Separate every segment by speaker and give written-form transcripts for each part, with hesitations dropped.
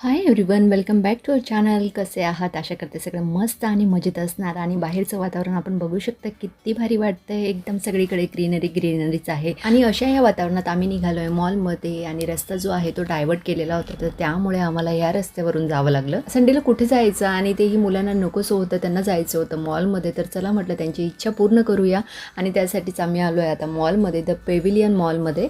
Speaker 1: High everyone, welcome back to our channel. कसे आहात? आशा करते सगळं मस्त आणि मजेत असणार. आणि बाहेरचं वातावरण आपण बघू शकता किती भारी वाटतंय. एकदम सगळीकडे ग्रीनरीच आहे. आणि अशा या वातावरणात आम्ही निघालोय मॉलमध्ये. आणि रस्ता जो आहे तो डायव्हर्ट केलेला होता, तर त्यामुळे आम्हाला या रस्त्यावरून जावं लागलं. संडेला कुठे जायचं आणि तेही मुलांना नकोसं होतं, त्यांना जायचं होतं मॉलमध्ये. तर चला म्हटलं त्यांची इच्छा पूर्ण करूया. आणि त्यासाठीच आम्ही आलोय आता मॉलमध्ये, द पेव्हिलियन मॉलमध्ये.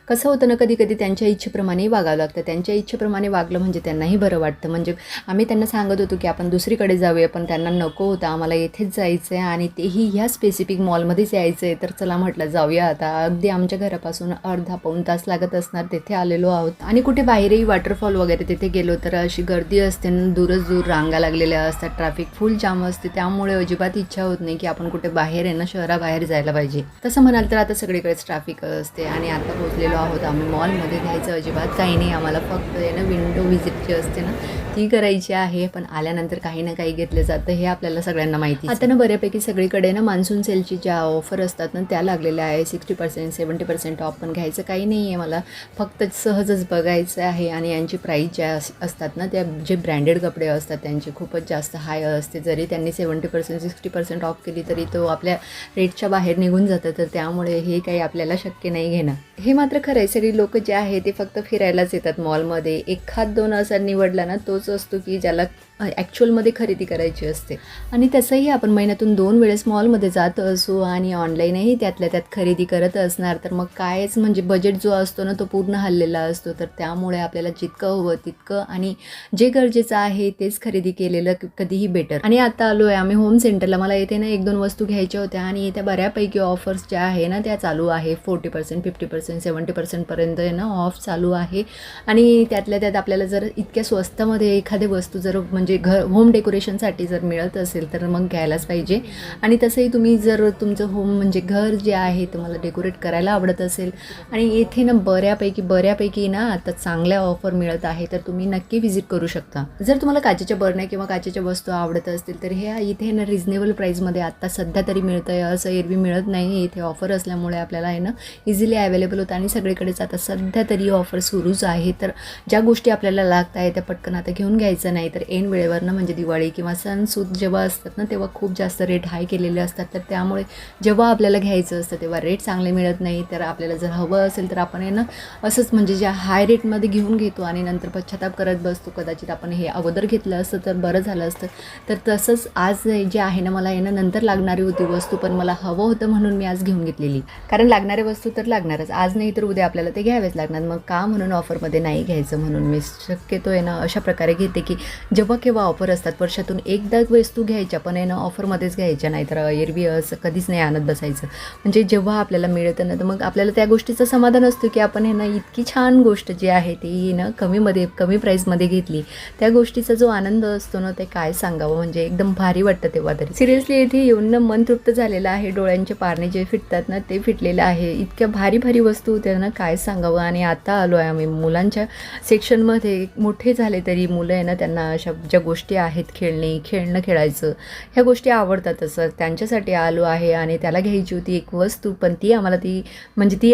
Speaker 1: कसं होतं ना, कधी कधी त्यांच्या इच्छेप्रमाणे वागावं लागतं. त्यांच्या इच्छेप्रमाणे वागलं म्हणजे त्यांनाही बरं वाटतं. म्हणजे आम्ही त्यांना सांगत होतो की आपण दुसरीकडे जाऊया, पण त्यांना नको होतं, आम्हाला येथेच जायचं आहे आणि तेही ह्या स्पेसिफिक मॉलमध्येच यायचं आहे. तर चला म्हटलं जाऊया आता. अगदी आमच्या घरापासून अर्धा पाऊण तास लागत असणार. तिथे आलेलो आहोत. आणि कुठे बाहेरही वॉटरफॉल वगैरे तिथे गेलो तर अशी गर्दी असते ना, दूरच दूर रांगा लागलेल्या असतात, ट्रॅफिक फुल जाम असते. त्यामुळे अजिबात इच्छा होत नाही की आपण कुठे बाहेर आहे ना, शहराबाहेर जायला पाहिजे. तसं म्हणाल तर आता सगळीकडेच ट्रॅफिक असते. आणि आता पोहोचलेलो आहोत आम्ही मॉलमध्ये. घ्यायचं अजिबात काही नाही आम्हाला, फक्त आहे ना विंडो व्हिजिट जी असते ना ती करायची आहे. पण आल्यानंतर काही ना काही घेतलं जातं, हे आपल्याला सगळ्यांना माहिती. आता ना बऱ्यापैकी सगळीकडे ना मान्सून सेलची ज्या ऑफर असतात ना त्या लागलेल्या आहे. 60%, 70% ऑफ. पण घ्यायचं काही नाही आहे मला, फक्त सहजच बघायचं आहे. आणि यांची प्राईस ज्या असतात ना, त्या जे ब्रँडेड कपडे असतात त्यांची खूपच जास्त हाय असते. जरी त्यांनी 70%, 60% ऑफ केली तरी तो आपल्या रेटच्या बाहेर निघून जातं. तर त्यामुळे हे काही आपल्याला शक्य नाही घेणं. हे मात्र खरं आहे, सगळी लोक जे आहे ते फक्त फिरायलाच येतात मॉलमध्ये. एखाद दोन असा निवडला ना तोच असतो की ज्याला ॲक्च्युअलमध्ये खरेदी करायची असते. आणि तसंही आपण महिन्यातून 2 वेळेस मॉलमध्ये जात असू आणि ऑनलाईनही त्यातल्या त्यात खरेदी करत असणार, तर मग कायच म्हणजे बजेट जो असतो ना तो पूर्ण हल्लेला असतो. तर त्यामुळे आपल्याला जितकं हवं तितकं आणि जे गरजेचं आहे तेच खरेदी केलेलं कधीही बेटर. आणि आता आलो आहे आम्ही होम सेंटरला. मला येथे ना 1-2 वस्तू घ्यायच्या होत्या आणि त्या बऱ्यापैकी ऑफर्स ज्या आहे ना त्या चालू आहे. 40%, 50%, 70% पर्यंत आहे ना ऑफ चालू आहे. आणि त्यातल्या त्यात आपल्याला जर इतक्या स्वस्तामध्ये एखादी वस्तू जर म्हणजे होम डेकोरेशनसाठी जर मिळत असेल तर मग घ्यायलाच पाहिजे. आणि तसंही तुम्ही जर तुमचं होम म्हणजे घर जे आहे तुम्हाला डेकोरेट करायला आवडत असेल आणि येथे ना बऱ्यापैकी ना आता चांगल्या ऑफर मिळत आहे, तर तुम्ही नक्की व्हिजिट करू शकता. जर तुम्हाला काचेच्या बरण्या किंवा काचेच्या वस्तू आवडत असतील तर हे इथे ना रिजनेबल प्राईसमध्ये आत्ता सध्या तरी मिळतं आहे. असं एरवी मिळत नाही. इथे ऑफर असल्यामुळे आपल्याला आहे ना इझिली अवेलेबल होतं. आणि सगळीकडेच आता सध्या तरी ऑफर सुरूच आहे. तर ज्या गोष्टी आपल्याला लागत आहे त्या पटकन आता घेऊन घ्यायचं नाही, तर ऐन वेळेवर ना म्हणजे दिवाळी किंवा सणसूद जेव्हा असतात ना तेव्हा खूप जास्त रेट हाय केलेले असतात. तर त्यामुळे जेव्हा आपल्याला घ्यायचं असतं तेव्हा रेट चांगले मिळत नाही. तर आपल्याला जर हवं असेल तर आपण आहे ना असंच म्हणजे ज्या हाय रेटमध्ये घेऊन घेतो आणि नंतर पश्चाताप करत बसतो. कदाचित आपण हे अगोदर घेतलं असतं तर बरं झालं असतं. तर तसंच आज जे आहे ना, मला आहे ना नंतर लागणारी होती वस्तू, पण मला हवं होतं म्हणून मी आज घेऊन घेतलेली. कारण लागणाऱ्या वस्तू तर लागणारच, आज नाही तर उद्या आपल्याला ते घ्यावेच लागणार. मग का म्हणून ऑफरमध्ये नाही घ्यायचं, म्हणून मी शक्यतो आहे ना अशा प्रकारे घेते की जेव्हा केव्हा ऑफर असतात वर्षातून एकदा वस्तू घ्यायच्या, पण आहे ना ऑफरमध्येच घ्यायच्या. नाही तर एरवी असं कधीच नाही आणत बसायचं. म्हणजे जेव्हा आपल्याला मिळतं ना तर मग आपल्याला त्या गोष्टीचं समाधान असतं की आपण आहे ना इतकी छान गोष्ट जी आहे ती ना कमी प्राईसमध्ये घेतली. त्या गोष्टीचा जो आनंद असतो ना ते काय सांगावं, म्हणजे एकदम भारी वाटतं तेव्हा तरी. सिरियसली इथे येऊन ना मन तृप्त झालेलं आहे. डोळ्यांचे पारणे जे फिटतात ना ते फिटलेलं आहे. इतक्या भारी वस्तू होत्या ना काय सांगावं. आणि आता आलो आहे आम्ही मुलांच्या सेक्शनमध्ये. मोठे झाले तरी मुलं आहे ना त्यांना अशा ज्या गोष्टी आहेत खेळायचं ह्या गोष्टी आवडतात. असं त्यांच्यासाठी आलो आहे. आणि त्याला घ्यायची होती एक वस्तू, पण ती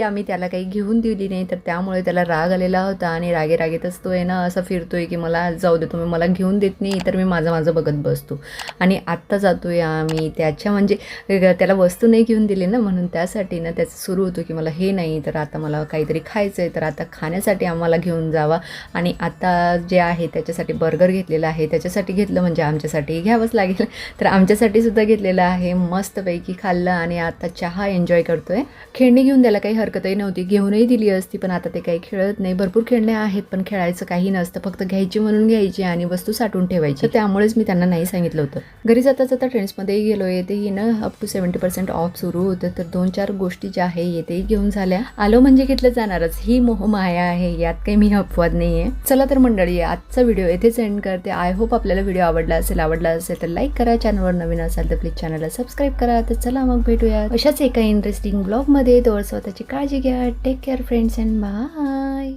Speaker 1: आम्ही त्याला काही घेऊन दिली नाही. तर त्यामुळे त्याला राग आलेला होता आणि रागेतच तो आहे ना असं फिरतोय की मला जाऊ दे, तुम्ही मला घेऊन देत नाही तर मी माझं बघत बसतो. आणि आत्ता जातोय आम्ही त्याच्या म्हणजे त्याला वस्तू नाही घेऊन दिली ना, म्हणून त्यासाठी ना त्याचं सुरू होतं की मला हे नाही, तर आता मला काहीतरी खायचं आहे, तर आता खाण्यासाठी आम्हाला घेऊन जावा. आणि आता जे आहे त्याच्यासाठी बर्गर घेतलेलं आहे. त्याच्यासाठी घेतलं म्हणजे आमच्यासाठी घ्यावंच लागेल. तर आमच्यासाठी सुद्धा घेतलेलं आहे. मस्तपैकी खाल्लं आणि आता चहा एन्जॉय करतोय. खेळणी घेऊन द्यायला काही हरकतही नव्हती, घेऊनही दिली असती, पण आता ते काही खेळत नाही. भरपूर खेळणे आहेत पण खेळायचं काही नसतं, फक्त घ्यायची म्हणून घ्यायची आणि वस्तू साठवून ठेवायची. तर त्यामुळेच मी त्यांना नाही सांगितलं होतं. घरी जाता ट्रेंड्समध्येही गेलो. येथेही ना अप टू 70% ऑफ सुरू होतं. तर 2-4 गोष्टी ज्या आहे येथेही घेऊन झाल्या. आलो म्हणजे घेतलं जाणारच, ही मोहमाया आहे, यात काही मी अपवाद नाही आहे. चला तर मंडळी, आजचा व्हिडिओ येथेच एंड करते. आय होप आपल्याला व्हिडिओ आवडला असेल तर लाईक करा. चॅनलवर नवीन असाल तर प्लीज चॅनलला सबस्क्राईब करा. तर चला मग भेटूया अशाच एका इंटरेस्टिंग ब्लॉगमध्ये. तोवर स्वतःची काळजी घ्या. Take care friends and bye.